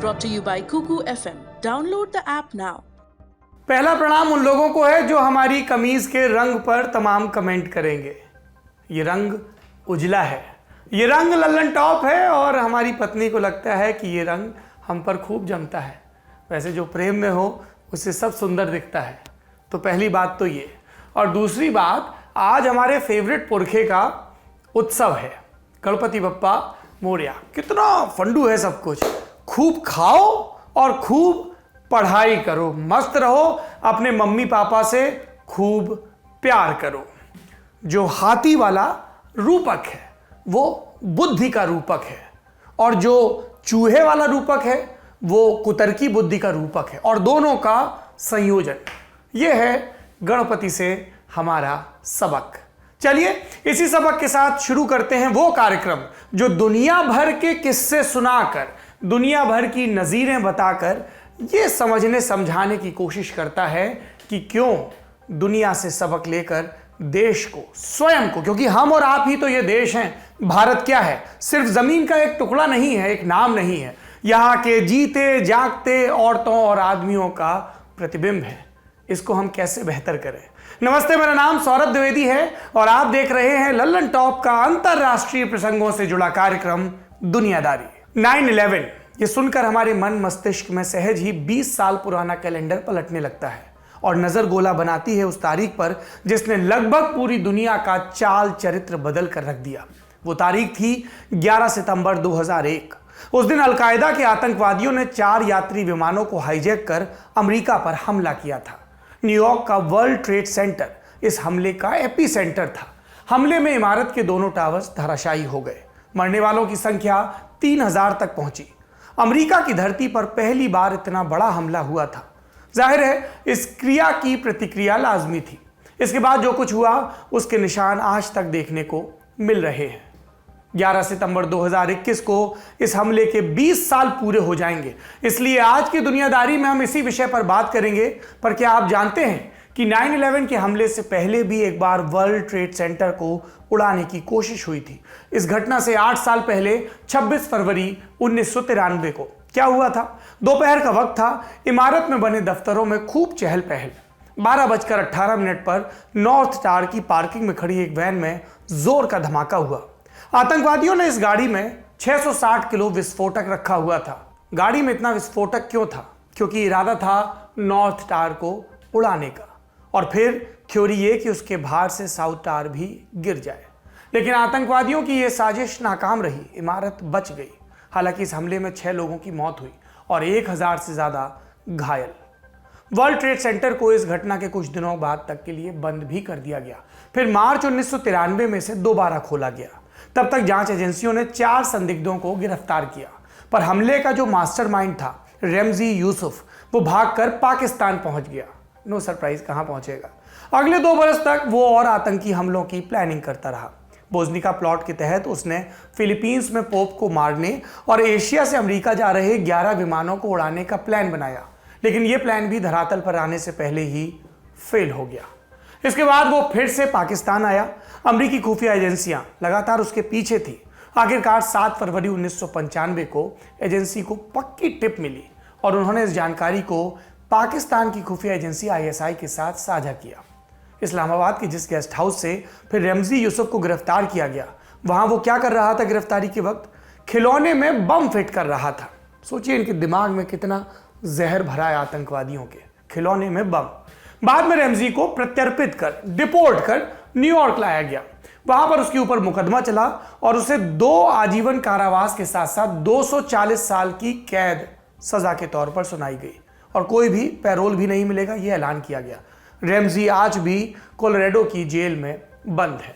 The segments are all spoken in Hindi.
brought to you by Kuku FM. Download the app now. पहला प्रणाम उन लोगों को है जो हमारी कमीज के रंग पर तमाम कमेंट करेंगे। ये रंग उजला है, ये रंग लल्लन टॉप है और हमारी पत्नी को लगता है कि ये रंग हम पर खूब जमता है। वैसे जो प्रेम में हो उसे सब सुंदर दिखता है। तो पहली बात तो ये, और दूसरी बात, आज हमारे फेवरेट पुरखे का उत्सव है, गणपति बप्पा मोरया। कितना फंडू है सब कुछ। खूब खाओ और खूब पढ़ाई करो, मस्त रहो, अपने मम्मी पापा से खूब प्यार करो। जो हाथी वाला रूपक है वो बुद्धि का रूपक है, और जो चूहे वाला रूपक है वो कुतर्की बुद्धि का रूपक है, और दोनों का संयोजन ये है गणपति से हमारा सबक। चलिए इसी सबक के साथ शुरू करते हैं वो कार्यक्रम जो दुनिया भर के किस्से सुनाकर, दुनिया भर की नज़ीरें बताकर ये समझने समझाने की कोशिश करता है कि क्यों दुनिया से सबक लेकर देश को, स्वयं को, क्योंकि हम और आप ही तो ये देश हैं। भारत क्या है? सिर्फ जमीन का एक टुकड़ा नहीं है, एक नाम नहीं है, यहाँ के जीते जागते औरतों और आदमियों का प्रतिबिंब है। इसको हम कैसे बेहतर करें? नमस्ते, मेरा नाम सौरभ द्विवेदी है और आप देख रहे हैं लल्लन टॉप का अंतरराष्ट्रीय प्रसंगों से जुड़ा कार्यक्रम दुनियादारी। 9/11 ये सुनकर हमारे मन मस्तिष्क में सहज ही 20 साल पुराना कैलेंडर पलटने लगता है और नजर गोला बनाती है उस तारीख पर जिसने लगभग पूरी दुनिया का चाल चरित्र बदल कर रख दिया। वो तारीख थी 11 सितंबर 2001। उस दिन अलकायदा के आतंकवादियों ने 4 यात्री विमानों को हाईजैक कर अमेरिका पर हमला किया था। न्यूयॉर्क का वर्ल्ड ट्रेड सेंटर इस हमले का एपी सेंटर था। हमले में इमारत के दोनों टावर्स धराशायी हो गए। मरने वालों की संख्या 3000 तक पहुंची। अमेरिका की धरती पर पहली बार इतना बड़ा हमला हुआ था। जाहिर है इस क्रिया की प्रतिक्रिया लाजमी थी। इसके बाद जो कुछ हुआ उसके निशान आज तक देखने को मिल रहे हैं। 11 सितंबर 2021 को इस हमले के 20 साल पूरे हो जाएंगे। इसलिए आज की दुनियादारी में हम इसी विषय पर बात करेंगे। पर क्या आप जानते हैं कि 9/11 के हमले से पहले भी एक बार वर्ल्ड ट्रेड सेंटर को उड़ाने की कोशिश हुई थी। इस घटना से 8 साल पहले 26 फरवरी 1993 को क्या हुआ था? दोपहर का वक्त था। इमारत में बने दफ्तरों में खूब चहल पहल। 12:18 पर नॉर्थ टावर की पार्किंग में खड़ी एक वैन में जोर का धमाका हुआ। आतंकवादियों ने इस गाड़ी में 660 किलो विस्फोटक रखा हुआ था। गाड़ी में इतना विस्फोटक क्यों था? क्योंकि इरादा था नॉर्थ टावर को उड़ाने का, और फिर थ्योरी ये कि उसके भार से साउथ टावर भी गिर जाए। लेकिन आतंकवादियों की यह साजिश नाकाम रही। इमारत बच गई। हालांकि इस हमले में 6 लोगों की मौत हुई और 1000 से ज्यादा घायल। वर्ल्ड ट्रेड सेंटर को इस घटना के कुछ दिनों बाद तक के लिए बंद भी कर दिया गया। फिर मार्च 1993 में से दोबारा खोला गया। तब तक जांच एजेंसियों ने 4 संदिग्धों को गिरफ्तार किया। पर हमले का जो मास्टरमाइंड था रमजी यूसुफ, वो भागकर पाकिस्तान पहुंच गया। नो सरप्राइज, कहां पहुंचेगा? अगले 2 बरस तक वो और आतंकी हमलों की प्लानिंग करता रहा। बोजनिका प्लॉट के तहत उसने फिलीपींस में पोप को मारने और एशिया से अमेरिका जा रहे 11 विमानों को उड़ाने का प्लान बनाया। लेकिन यह प्लान भी धरातल पर आने से पहले ही फेल हो गया। इसके बाद वो फिर से पाकिस्तान आया। अमेरिकी खुफिया एजेंसियां लगातार उसके पीछे थी। आखिरकार 7 फरवरी 1995 को एजेंसी को पक्की टिप मिली और उन्होंने इस जानकारी को पाकिस्तान की खुफिया एजेंसी ISI के साथ साझा किया। इस्लामाबाद के जिस गेस्ट हाउस से फिर रमजी यूसुफ को गिरफ्तार किया गया, वहां वो क्या कर रहा था गिरफ्तारी के वक्त? खिलौने में बम फिट कर रहा था। सोचिए इनके दिमाग में कितना जहर भरा है आतंकवादियों के। खिलौने में बम। बाद में रमजी को प्रत्यर्पित कर, डिपोर्ट कर न्यूयॉर्क लाया गया। वहां पर उसके ऊपर मुकदमा चला और उसे 2 आजीवन कारावास के साथ साथ 240 साल की कैद सजा के तौर पर सुनाई गई और कोई भी पैरोल भी नहीं मिलेगा, यह ऐलान किया गया। रमजी आज भी कोलोराडो की जेल में बंद है।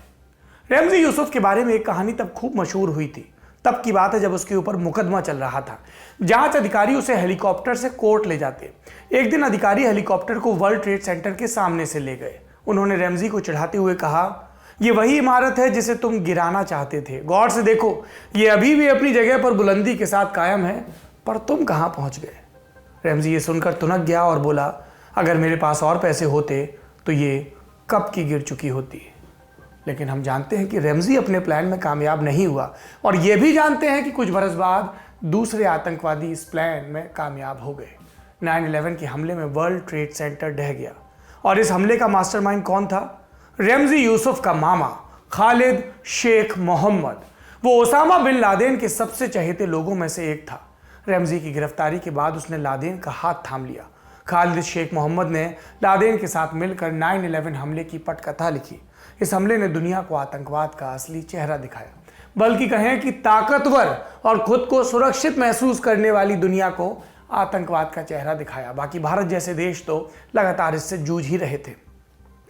रमजी यूसुफ के बारे में एक कहानी तब खूब मशहूर हुई थी। तब की बात है जब उसके ऊपर मुकदमा चल रहा था। जांच अधिकारी उसे हेलीकॉप्टर से कोर्ट ले जाते। एक दिन अधिकारी हेलीकॉप्टर को वर्ल्ड ट्रेड सेंटर के सामने से ले गए। उन्होंने रमजी को चिढ़ाते हुए कहा, ये वही इमारत है जिसे तुम गिराना चाहते थे। गौर से देखो, ये अभी भी अपनी जगह पर बुलंदी के साथ कायम है, पर तुम कहां पहुंच गए? रमजी ये सुनकर तुनक गया और बोला, अगर मेरे पास और पैसे होते तो ये कब की गिर चुकी होती। लेकिन हम जानते हैं कि रमजी अपने प्लान में कामयाब नहीं हुआ और यह भी जानते हैं कि कुछ बरस बाद दूसरे आतंकवादी इस प्लान में कामयाब हो गए। 9/11 के हमले में वर्ल्ड ट्रेड सेंटर ढह गया और इस हमले का मास्टरमाइंड कौन था? रमजी यूसुफ का मामा खालिद शेख मोहम्मद। वो ओसामा बिन लादेन के सबसे चहेते लोगों में से एक था। रमजी की गिरफ्तारी के बाद उसने लादेन का हाथ थाम लिया। खालिद शेख मोहम्मद ने लादेन के साथ मिलकर 9/11 हमले की पटकथा लिखी। इस हमले ने दुनिया को आतंकवाद का असली चेहरा दिखाया, बल्कि कहें कि ताकतवर और खुद को सुरक्षित महसूस करने वाली दुनिया को आतंकवाद का चेहरा दिखाया। बाकी भारत जैसे देश तो लगातार इससे जूझ ही रहे थे।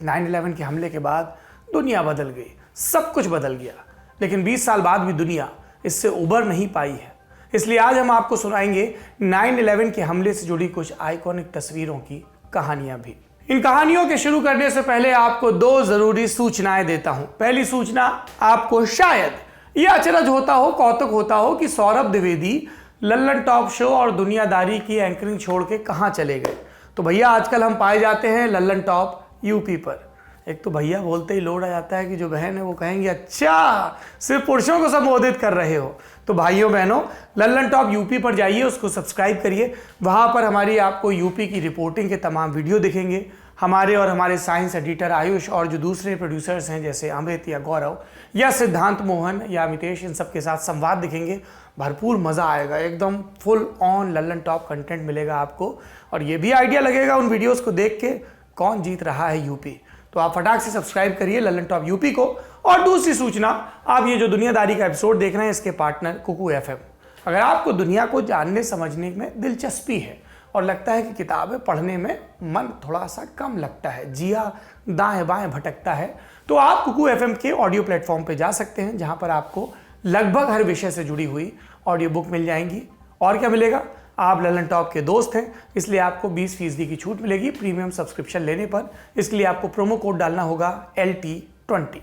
9/11 के हमले के बाद दुनिया बदल गई, सब कुछ बदल गया, लेकिन 20 साल बाद भी दुनिया इससे उबर नहीं पाई है। इसलिए आज हम आपको सुनाएंगे 9/11 के हमले से जुड़ी कुछ आइकॉनिक तस्वीरों की कहानियां भी। इन कहानियों के शुरू करने से पहले आपको 2 जरूरी सूचनाएं देता हूं। पहली सूचना, आपको शायद यह अचरज होता हो, कौतुक होता हो कि सौरभ द्विवेदी लल्लन टॉप शो और दुनियादारी की एंकरिंग छोड़ के कहां चले गए। तो भैया आजकल हम पाए जाते हैं लल्लन टॉप यूपी पर। एक तो भैया बोलते ही लोड आ जाता है कि जो बहन है वो कहेंगे अच्छा सिर्फ पुरुषों को संबोधित कर रहे हो। तो भाइयों बहनों, लल्लन टॉप यूपी पर जाइए, उसको सब्सक्राइब करिए। वहाँ पर हमारी आपको यूपी की रिपोर्टिंग के तमाम वीडियो दिखेंगे। हमारे और हमारे साइंस एडिटर आयुष और जो दूसरे प्रोड्यूसर्स हैं जैसे अमृत या गौरव या सिद्धांत मोहन या अमितेश, इन सब के साथ संवाद दिखेंगे। भरपूर मज़ा आएगा, एकदम full on Lallan top content मिलेगा आपको। और ये भी आइडिया लगेगा उन वीडियोज़ को देख के कौन जीत रहा है यूपी। तो आप फटाक से सब्सक्राइब करिए लल्लन टॉप यूपी को। और दूसरी सूचना, आप ये जो दुनियादारी का एपिसोड देख रहे हैं इसके पार्टनर कुकू एफएम। अगर आपको दुनिया को जानने समझने में दिलचस्पी है और लगता है कि किताबें पढ़ने में मन थोड़ा सा कम लगता है, जिया दाएं बाएं भटकता है, तो आप कुकू एफएम के ऑडियो प्लेटफॉर्म पे जा सकते हैं, जहां पर आपको लगभग हर विषय से जुड़ी हुई ऑडियो बुक मिल जाएंगी। और क्या मिलेगा? आप लल्लन टॉप के दोस्त हैं, इसलिए आपको 20% की छूट मिलेगी प्रीमियम सब्सक्रिप्शन लेने पर। इसके लिए आपको प्रोमो कोड डालना होगा LT20।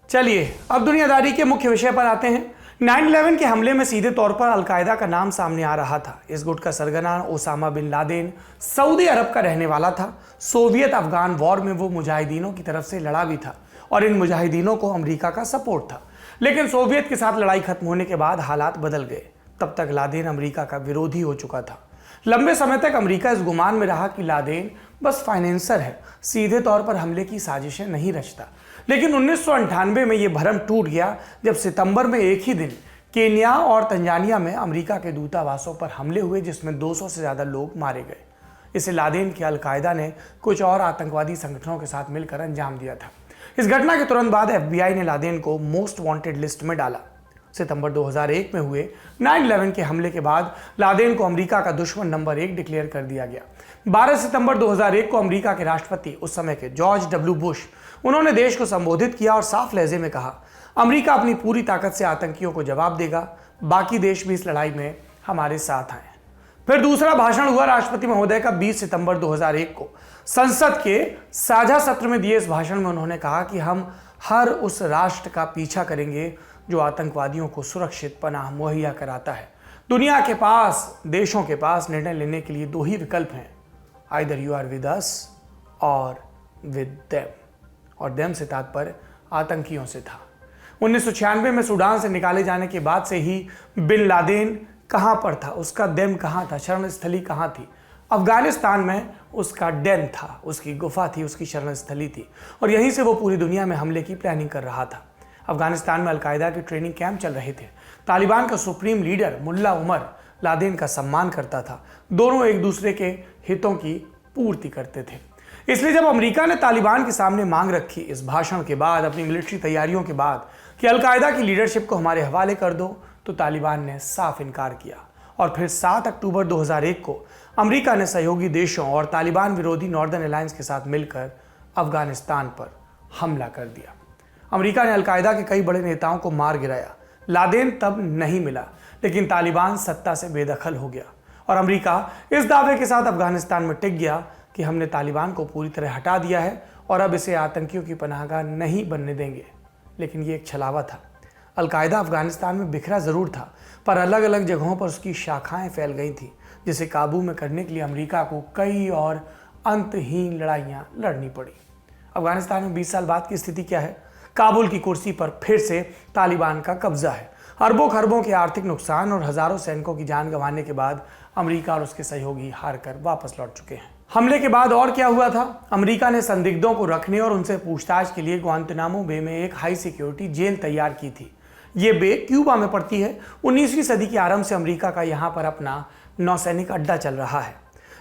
चलिए अब दुनियादारी के मुख्य विषय पर आते हैं। 9/11 के हमले में सीधे तौर पर अलकायदा का नाम सामने आ रहा था। इस गुट का सरगना ओसामा बिन लादेन सऊदी अरब का रहने वाला था। सोवियत अफगान वॉर में वो मुजाहिदीनों की तरफ से लड़ा भी था और इन मुजाहिदीनों को अमेरिका का सपोर्ट था। लेकिन सोवियत के साथ लड़ाई खत्म होने के बाद हालात बदल गए। तब तक लादेन अमेरिका का विरोधी हो चुका था। लंबे समय तक अमेरिका इस गुमान में रहा कि लादेन बस फाइनेंसर है, सीधे तौर पर हमले की साजिशें नहीं रचता। लेकिन 1998 में यह भ्रम टूट गया जब सितंबर में एक ही दिन केन्या और तंजानिया में अमेरिका के दूतावासों पर हमले हुए, जिसमें 200 से ज़्यादा लोग मारे गए। इसे लादेन के अलकायदा ने कुछ और आतंकवादी संगठनों के साथ मिलकर अंजाम दिया था। इस घटना के तुरंत बाद FBI ने लादेन को मोस्ट वांटेड लिस्ट में डाला। सितंबर 2001 में हुए 9/11 के हमले के बाद लादेन को अमेरिका का दुश्मन नंबर 1 डिक्लेयर कर दिया गया। 12 सितंबर 2001 को अमेरिका के राष्ट्रपति उस समय के जॉर्ज W. बुश, उन्होंने देश को संबोधित किया और साफ लहजे में कहा, अमेरिका अपनी पूरी ताकत से आतंकियों को जवाब देगा, बाकी देश भी इस लड़ाई में हमारे साथ आए। फिर दूसरा भाषण हुआ राष्ट्रपति महोदय का 20 सितंबर 2001 को। संसद के साझा सत्र में दिए इस भाषण में उन्होंने कहा कि हम हर उस राष्ट्र का पीछा करेंगे जो आतंकवादियों को सुरक्षित पनाह मुहैया कराता है। दुनिया के पास, देशों के पास निर्णय लेने के लिए 2 ही विकल्प हैं, either you are with us और विद देम। और देम से तात्पर्य आतंकियों से था। 1996 में सूडान से निकाले जाने के बाद से ही बिन लादेन कहां पर था, उसका देम कहां था, शरण स्थली कहां थी? अफगानिस्तान में उसका डेन था, उसकी गुफा थी, उसकी शरण स्थली थी। और यहीं से वो पूरी दुनिया में हमले की प्लानिंग कर रहा था। अफगानिस्तान में अलकायदा के ट्रेनिंग कैंप चल रहे थे। तालिबान का सुप्रीम लीडर मुल्ला उमर लादेन का सम्मान करता था। दोनों एक दूसरे के हितों की पूर्ति करते थे। इसलिए जब अमेरिका ने तालिबान के सामने मांग रखी इस भाषण के बाद, अपनी मिलिट्री तैयारियों के बाद, कि अलकायदा की लीडरशिप को हमारे हवाले कर दो, तो तालिबान ने साफ इनकार किया। और फिर 7 अक्टूबर 2001 को अमेरिका ने सहयोगी देशों और तालिबान विरोधी नॉर्दर्न अलायंस के साथ मिलकर अफगानिस्तान पर हमला कर दिया। अमेरिका ने अलकायदा के कई बड़े नेताओं को मार गिराया। लादेन तब नहीं मिला, लेकिन तालिबान सत्ता से बेदखल हो गया और अमेरिका इस दावे के साथ अफगानिस्तान में टिक गया कि हमने तालिबान को पूरी तरह हटा दिया है और अब इसे आतंकियों की पनाहगाह नहीं बनने देंगे। लेकिन ये एक छलावा था। अलकायदा अफगानिस्तान में बिखरा ज़रूर था, पर अलग अलग जगहों पर उसकी शाखाएं फैल गई थी, जिसे काबू में करने के लिए अमेरिका को कई और अंतहीन लड़ाइयाँ लड़नी पड़ी। अफगानिस्तान में 20 साल बाद की स्थिति क्या है? काबुल की कुर्सी पर फिर से तालिबान का कब्जा है। अरबों खरबों के आर्थिक नुकसान और हजारों सैनिकों की जान गंवाने के बाद अमेरिका और उसके सहयोगी हार कर वापस लौट चुके हैं। हमले के बाद और क्या हुआ था? अमेरिका ने संदिग्धों को रखने और उनसे पूछताछ के लिए ग्वांतनामो बे में एक हाई सिक्योरिटी जेल तैयार की थी। ये बे क्यूबा में पड़ती है। 19वीं सदी के आरंभ से अमेरिका का यहाँ पर अपना नौसैनिक अड्डा चल रहा है।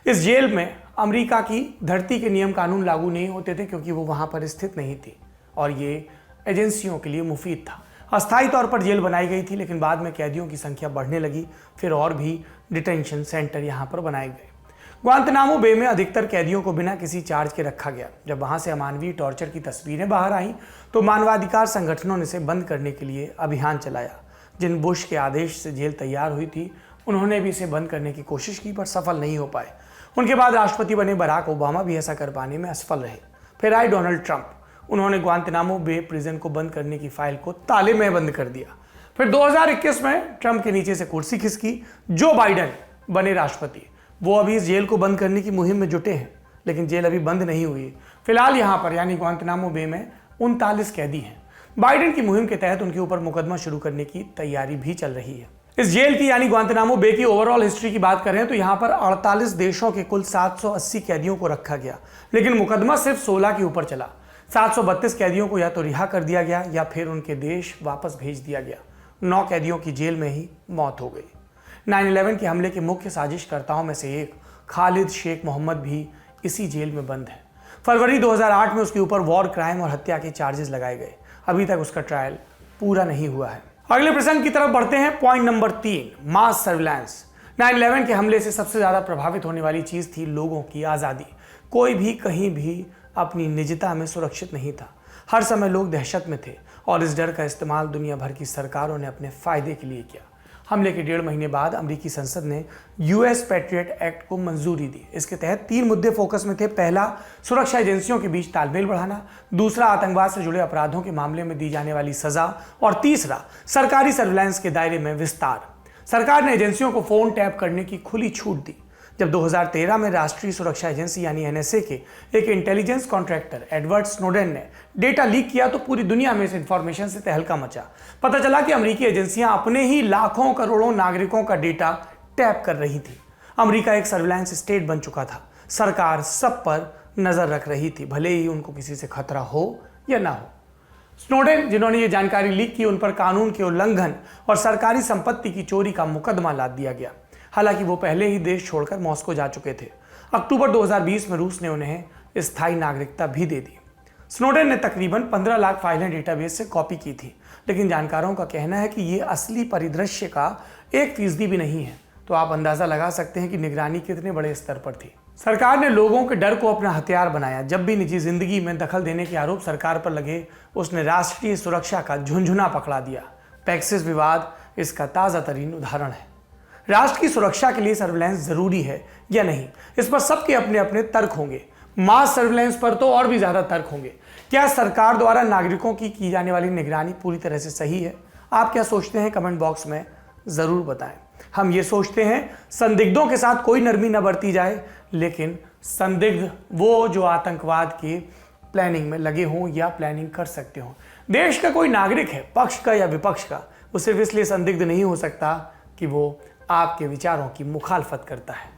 इस जेल में अमेरिका की धरती के नियम कानून लागू नहीं होते थे क्योंकि वो वहाँ पर स्थित नहीं थी और ये एजेंसियों के लिए मुफीद था। अस्थायी तौर पर जेल बनाई गई थी, लेकिन बाद में कैदियों की संख्या बढ़ने लगी, फिर और भी डिटेंशन सेंटर यहाँ पर बनाए गए। ग्वांतनामो बे में अधिकतर कैदियों को बिना किसी चार्ज के रखा गया। जब वहाँ से अमानवीय टॉर्चर की तस्वीरें बाहर आईं तो मानवाधिकार संगठनों ने इसे बंद करने के लिए अभियान चलाया। जिन बुश के आदेश से जेल तैयार हुई थी उन्होंने भी इसे बंद करने की कोशिश की, पर सफल नहीं हो पाए। उनके बाद राष्ट्रपति बने बराक ओबामा भी ऐसा कर पाने में असफल रहे। फिर आए डोनाल्ड ट्रंप। उन्होंने ग्वांतनामो बे प्रिजन को बंद करने की फाइल को ताले में बंद कर दिया। फिर 2021 में ट्रंप के नीचे से कुर्सी खिसकी, जो बाइडेन बने राष्ट्रपति। वो अभी इस जेल को बंद करने की मुहिम में जुटे हैं, लेकिन जेल अभी बंद नहीं हुई। फिलहाल यहाँ पर यानी ग्वांतनामो बे में 39 कैदी हैं। बाइडेन की मुहिम के तहत उनके ऊपर मुकदमा शुरू करने की तैयारी भी चल रही है। इस जेल की यानी ग्वांतनामो बे की ओवरऑल हिस्ट्री की बात करें तो यहाँ पर 48 देशों के कुल 780 कैदियों को रखा गया, लेकिन मुकदमा सिर्फ 16 के ऊपर चला। 732 कैदियों को या तो रिहा कर दिया गया या फिर उनके देश वापस भेज दिया गया। 9 कैदियों की जेल में ही मौत हो गई। 9/11 के हमले के मुख्य साजिशकर्ताओं में से एक खालिद शेख मोहम्मद भी इसी जेल में बंद है। फरवरी 2008 में उसके ऊपर वॉर क्राइम और हत्या के चार्जेस लगाए गए। अभी तक उसका ट्रायल पूरा नहीं हुआ है। अगले प्रसंग की तरफ बढ़ते हैं। पॉइंट नंबर 3, मास सर्विलांस। 9/11 के हमले से सबसे ज्यादा प्रभावित होने वाली चीज थी लोगों की आज़ादी। कोई भी कहीं भी अपनी निजता में सुरक्षित नहीं था। हर समय लोग दहशत में थे और इस डर का इस्तेमाल दुनिया भर की सरकारों ने अपने फायदे के लिए किया। हमले के 1.5 महीने बाद अमेरिकी संसद ने यूएस पैट्रियट एक्ट को मंजूरी दी। इसके तहत 3 मुद्दे फोकस में थे। पहला, सुरक्षा एजेंसियों के बीच तालमेल बढ़ाना। दूसरा, आतंकवाद से जुड़े अपराधों के मामले में दी जाने वाली सजा। और तीसरा, सरकारी सर्विलांस के दायरे में विस्तार। सरकार ने एजेंसियों को फोन टैप करने की खुली छूट दी। जब 2013 में राष्ट्रीय सुरक्षा एजेंसी यानी एनएसए के एक इंटेलिजेंस कॉन्ट्रैक्टर एडवर्ड स्नोडेन ने डेटा लीक किया तो पूरी दुनिया में इस इंफॉर्मेशन से तहलका मचा। पता चला कि अमेरिकी एजेंसियां अपने ही लाखों करोड़ों नागरिकों का डेटा टैप कर रही थी। अमेरिका एक सर्विलांस स्टेट बन चुका था। सरकार सब पर नजर रख रही थी, भले ही उनको किसी से खतरा हो या ना हो। स्नोडेन जिन्होंने ये जानकारी लीक की, उन पर कानून के उल्लंघन और सरकारी संपत्ति की चोरी का मुकदमा लाद दिया गया। हालांकि वो पहले ही देश छोड़कर मॉस्को जा चुके थे। अक्टूबर 2020 में रूस ने उन्हें स्थायी नागरिकता भी दे दी। स्नोडेन ने तकरीबन 15 लाख फाइलें डेटाबेस से कॉपी की थी, लेकिन जानकारों का कहना है कि ये असली परिदृश्य का 1% भी नहीं है। तो आप अंदाजा लगा सकते हैं कि निगरानी कितने बड़े स्तर पर थी। सरकार ने लोगों के डर को अपना हथियार बनाया। जब भी निजी जिंदगी में दखल देने के आरोप सरकार पर लगे, उसने राष्ट्रीय सुरक्षा का झुंझुना पकड़ा दिया। पैक्सिस विवाद इसका ताजा तरीन उदाहरण है। राष्ट्र की सुरक्षा के लिए सर्विलांस जरूरी है या नहीं, इस पर सबके अपने अपने तर्क होंगे। मास सर्विलांस पर तो और भी ज्यादा तर्क होंगे। क्या सरकार द्वारा नागरिकों की जाने वाली निगरानी पूरी तरह से सही है? आप क्या सोचते हैं? कमेंट बॉक्स में जरूर बताएं। हम ये सोचते हैं संदिग्धों के साथ कोई नरमी न बरती जाए, लेकिन संदिग्ध वो जो आतंकवाद की प्लानिंग में लगे हों या प्लानिंग कर सकते हों। देश का कोई नागरिक है, पक्ष का या विपक्ष का, वो सिर्फ इसलिए संदिग्ध नहीं हो सकता कि वो आपके विचारों की मुखालफत करता है।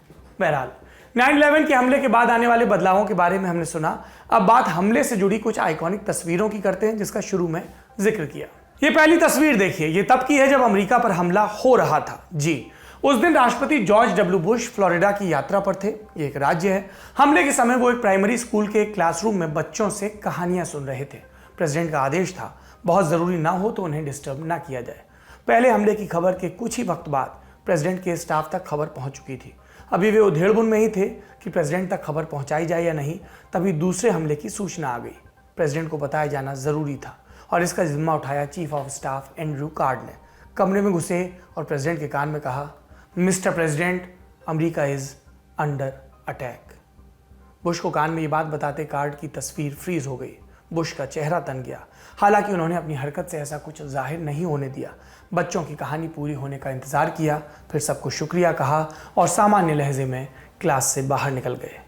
बहरहाल 9/11 के हमले के बाद आने वाले बदलावों के बारे में हमने सुना। अब बात हमले से जुड़ी कुछ आइकॉनिक तस्वीरों की करते हैं, जिसका शुरू में जिक्र किया। ये पहली तस्वीर देखिए, ये तब की है जब अमेरिका पर हमला हो रहा था। जी, उस दिन राष्ट्रपति जॉर्ज डब्ल्यू बुश फ्लोरिडा की यात्रा पर थे। ये एक राज्य है। हमले के समय वो एक प्राइमरी स्कूल के क्लासरूम में बच्चों से कहानियां सुन रहे थे। प्रेसिडेंट का आदेश था, बहुत जरूरी ना हो तो उन्हें डिस्टर्ब ना किया जाए। पहले हमले की खबर के कुछ ही वक्त बाद प्रेसिडेंट के स्टाफ तक खबर पहुंच चुकी थी। अभी वे उधेड़बुन में ही थे कि प्रेसिडेंट तक खबर पहुंचाई जाए या नहीं, तभी दूसरे हमले की सूचना आ गई। प्रेसिडेंट को बताया जाना जरूरी था और इसका जिम्मा उठाया chief of staff Andrew card ने। कमरे में घुसे और प्रेसिडेंट के कान में कहा, mister president, America is under attack. Bush को कान में ये बात बताते कार्ड की तस्वीर फ्रीज हो गई। बुश का चेहरा तन गया। हालांकि उन्होंने अपनी हरकत से ऐसा कुछ जाहिर नहीं होने दिया। बच्चों की कहानी पूरी होने का इंतजार किया, फिर सबको शुक्रिया कहा और सामान्य लहजे में क्लास से बाहर निकल गए।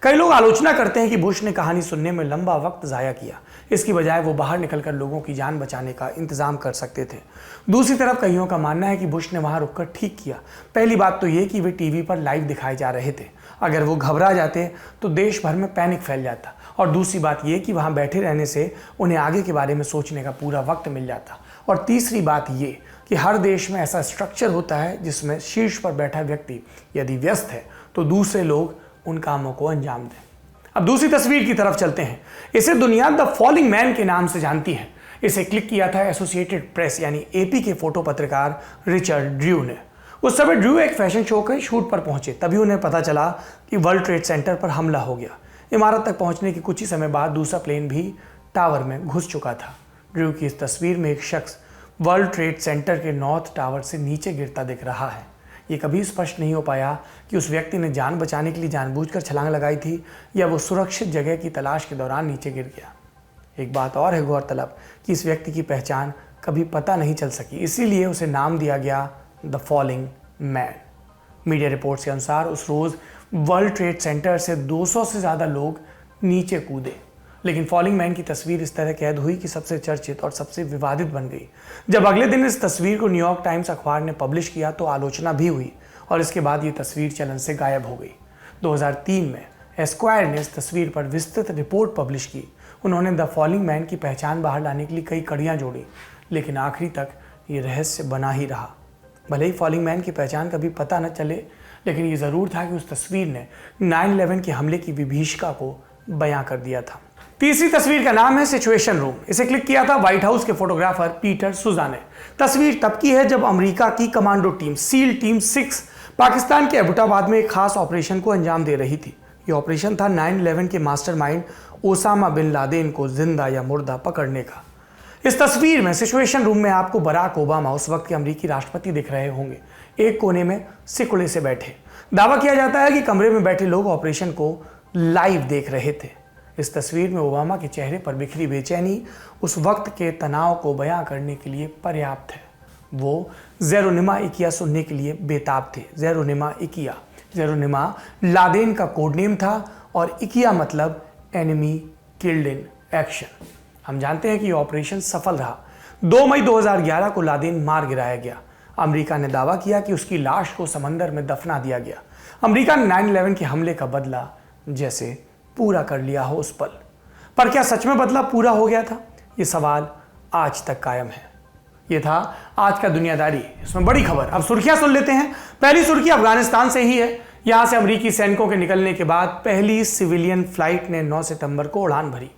कई लोग आलोचना करते हैं कि बुश ने कहानी सुनने में लंबा वक्त ज़ाया किया, इसकी बजाय वो बाहर निकलकर लोगों की जान बचाने का इंतजाम कर सकते थे। दूसरी तरफ कईयों का मानना है कि बुश ने वहां रुककर ठीक किया। पहली बात तो ये कि वे टीवी पर लाइव दिखाए जा रहे थे, अगर वो घबरा जाते तो देश भर में पैनिक फैल जाता, और दूसरी बात ये कि वहां बैठे रहने से उन्हें आगे के बारे में सोचने का पूरा वक्त मिल जाता। और तीसरी बात ये कि हर देश में ऐसा स्ट्रक्चर होता है जिसमें शीर्ष पर बैठा व्यक्ति यदि व्यस्त है तो दूसरे लोग उन कामों को अंजाम दें। अब दूसरी तस्वीर की तरफ चलते हैं। इसे दुनिया द फॉलिंग मैन के नाम से जानती है। इसे क्लिक किया था एसोसिएटेड प्रेस यानी एपी के फोटो पत्रकार रिचर्ड ड्रू ने। उस समय ड्रू एक फैशन शो के शूट पर पहुंचे, तभी उन्हें पता चला कि वर्ल्ड ट्रेड सेंटर पर हमला हो गया। इमारत तक पहुंचने के कुछ ही समय बाद दूसरा प्लेन भी टावर में घुस चुका था। ड्रू की इस तस्वीर में एक शख्स वर्ल्ड ट्रेड सेंटर के नॉर्थ टावर से नीचे गिरता दिख रहा है। ये कभी स्पष्ट नहीं हो पाया कि उस व्यक्ति ने जान बचाने के लिए जानबूझकर छलांग लगाई थी या वो सुरक्षित जगह की तलाश के दौरान नीचे गिर गया। एक बात और है गौरतलब कि इस व्यक्ति की पहचान कभी पता नहीं चल सकी, इसीलिए उसे नाम दिया गया the falling man. Media reports के अनुसार उस रोज़ वर्ल्ड ट्रेड सेंटर से 200 से ज़्यादा लोग नीचे कूदे, लेकिन फॉलिंग मैन की तस्वीर इस तरह कैद हुई कि सबसे चर्चित और सबसे विवादित बन गई। जब अगले दिन इस तस्वीर को न्यूयॉर्क टाइम्स अखबार ने पब्लिश किया तो आलोचना भी हुई और इसके बाद ये तस्वीर चलन से गायब हो गई। 2003 में एस्क्वायर ने इस तस्वीर पर विस्तृत रिपोर्ट पब्लिश की। उन्होंने द फॉलिंग मैन की पहचान बाहर लाने के लिए कई कड़ियाँ जोड़ी, लेकिन आखिरी तक ये रहस्य बना ही रहा। भले ही फॉलिंग मैन की पहचान कभी पता न चले, लेकिन ये ज़रूर था कि उस तस्वीर ने 9/11 के हमले की विभीषिका को बयां कर दिया था। तीसरी तस्वीर का नाम है सिचुएशन रूम। इसे क्लिक किया था व्हाइट हाउस के फोटोग्राफर पीटर सुजा ने। तस्वीर तब की है जब अमेरिका की commando team seal team 6 Pakistan के एबटाबाद में एक खास ऑपरेशन को अंजाम दे रही थी। ये ऑपरेशन था 9/11 के मास्टरमाइंड ओसामा बिन लादेन को जिंदा या मुर्दा पकड़ने का। इस तस्वीर में सिचुएशन रूम में आपको बराक ओबामा, उस वक्त के अमेरिकी राष्ट्रपति, दिख रहे होंगे, एक कोने में सिकुड़े से बैठे। दावा किया जाता है कि कमरे में बैठे लोग ऑपरेशन को लाइव देख रहे थे। इस तस्वीर में ओबामा के चेहरे पर बिखरी बेचैनी उस वक्त के तनाव को बयां करने के लिए पर्याप्त है। वो जेरोनिमा इकिया सुनने के लिए बेताब थे। जेरोनिमा लादेन का कोड नेम था और इकिया मतलब एनिमी किल्ड इन एक्शन। हम जानते हैं कि यह ऑपरेशन सफल रहा। 2 मई 2011 को लादेन मार गिराया गया। अमेरिका ने दावा किया कि उसकी लाश को समंदर में दफना दिया गया। अमेरिका ने 9/11 के हमले का बदला जैसे पूरा कर लिया हो उस पल। पर क्या सच में बदला पूरा हो गया था? ये सवाल आज तक कायम है। ये था आज का दुनियादारी। इसमें बड़ी खबर। अब सुर्खियां सुन लेते हैं। पहली सुर्खी अफगानिस्तान से ही है। यहां से अमेरिकी सैनिकों के निकलने के बाद पहली सिविलियन फ्लाइट ने 9 सितंबर को उड़ान भरी।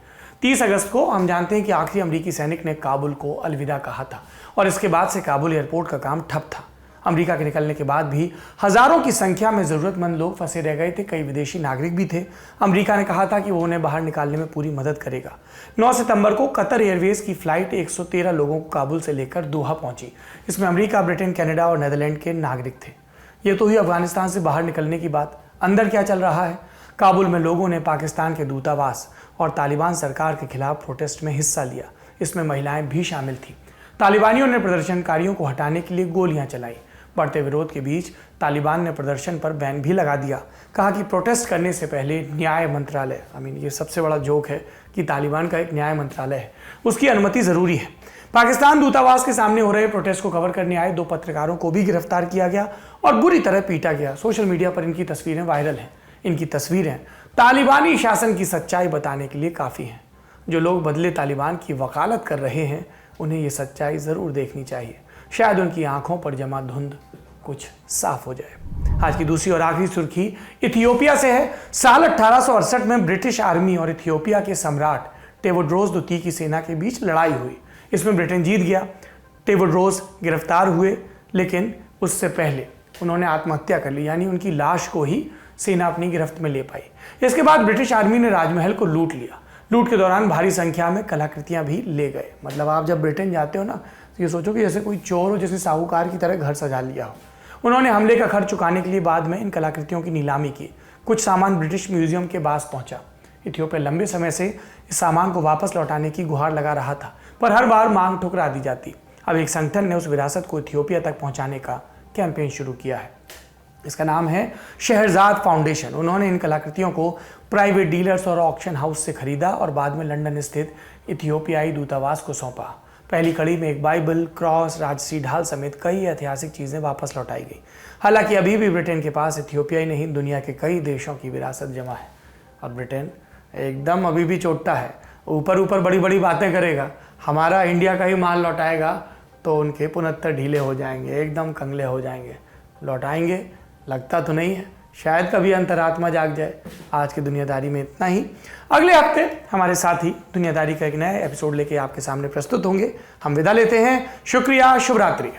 30 अगस्त को हम जानते हैं कि आखिरी अमेरिकी सैनिक ने काबुल को अलविदा कहा था और इसके बाद से काबुल एयरपोर्ट का काम ठप था। अमेरिका के निकलने के बाद भी हजारों की संख्या में जरूरतमंद लोग फंसे रह गए थे। कई विदेशी नागरिक भी थे। अमेरिका ने कहा था कि वो उन्हें बाहर निकालने में पूरी मदद करेगा। 9 सितंबर को कतर एयरवेज की फ्लाइट 113 लोगों को काबुल से लेकर दोहा पहुंची। इसमें अमेरिका, ब्रिटेन, कनाडा और नीदरलैंड के नागरिक थे। ये तो हुई अफगानिस्तान से बाहर निकलने की बात। अंदर क्या चल रहा है? काबुल में लोगों ने पाकिस्तान के दूतावास और तालिबान सरकार के खिलाफ प्रोटेस्ट में हिस्सा लिया। इसमें महिलाएं भी शामिल थी। तालिबानियों ने प्रदर्शनकारियों को हटाने के लिए गोलियां चलाई। बढ़ते विरोध के बीच तालिबान ने प्रदर्शन पर बैन भी लगा दिया। कहा कि प्रोटेस्ट करने से पहले न्याय मंत्रालय, ये सबसे बड़ा जोक है कि तालिबान का एक न्याय मंत्रालय है, उसकी अनुमति ज़रूरी है। पाकिस्तान दूतावास के सामने हो रहे प्रोटेस्ट को कवर करने आए 2 पत्रकारों को भी गिरफ्तार किया गया और बुरी तरह पीटा गया। सोशल मीडिया पर इनकी तस्वीरें वायरल हैं। इनकी तस्वीरें तालिबानी शासन की सच्चाई बताने के लिए काफ़ी हैं। जो लोग बदले तालिबान की वकालत कर रहे हैं उन्हें ये सच्चाई ज़रूर देखनी चाहिए। शायद उनकी आंखों पर जमा धुंध कुछ साफ हो जाए। आज की दूसरी और आखिरी सुर्खी इथियोपिया से है। साल 1868 में ब्रिटिश आर्मी और इथियोपिया के सम्राट टेवोड्रोस द्वितीय की सेना के बीच लड़ाई हुई। इसमें ब्रिटेन जीत गया। टेवोड्रोस गिरफ्तार हुए, लेकिन उससे पहले उन्होंने आत्महत्या कर ली, यानी उनकी लाश को ही सेना अपनी गिरफ्त में ले पाई। इसके बाद ब्रिटिश आर्मी ने राजमहल को लूट लिया। लूट के दौरान भारी संख्या में कलाकृतियां भी ले गए। मतलब आप जब ब्रिटेन जाते हो ना, तो ये सोचो कि जैसे कोई चोर हो, जैसे साहूकार की तरह घर सजा लिया हो। उन्होंने हमले का खर्च चुकाने के लिए बाद में इन कलाकृतियों की नीलामी की। कुछ सामान ब्रिटिश म्यूजियम के पास पहुंचा। इथियोपिया लंबे समय से इस सामान को वापस लौटाने की गुहार लगा रहा था, पर हर बार मांग ठुकरा दी जाती। अब एक संगठन ने उस विरासत को इथियोपिया तक पहुंचाने का कैंपेन शुरू किया है। इसका नाम है शहरजाद फाउंडेशन। उन्होंने इन कलाकृतियों को प्राइवेट डीलर्स और ऑक्शन हाउस से खरीदा और बाद में लंदन स्थित इथियोपियाई दूतावास को सौंपा। पहली कड़ी में एक बाइबल, क्रॉस, राजसी ढाल समेत कई ऐतिहासिक चीज़ें वापस लौटाई गई। हालांकि अभी भी ब्रिटेन के पास इथियोपिया ही नहीं, दुनिया के कई देशों की विरासत जमा है और ब्रिटेन एकदम अभी भी चोटता है। ऊपर ऊपर बड़ी बड़ी बातें करेगा, हमारा इंडिया का ही माल लौटाएगा तो उनके 69 ढीले हो जाएंगे, एकदम कंगले हो जाएंगे। लौटाएंगे लगता तो नहीं है, शायद कभी अंतरात्मा जाग जाए। आज की दुनियादारी में इतना ही। अगले हफ्ते हमारे साथ ही दुनियादारी का एक नया एपिसोड लेके आपके सामने प्रस्तुत होंगे। हम विदा लेते हैं। शुक्रिया, शुभ रात्रि।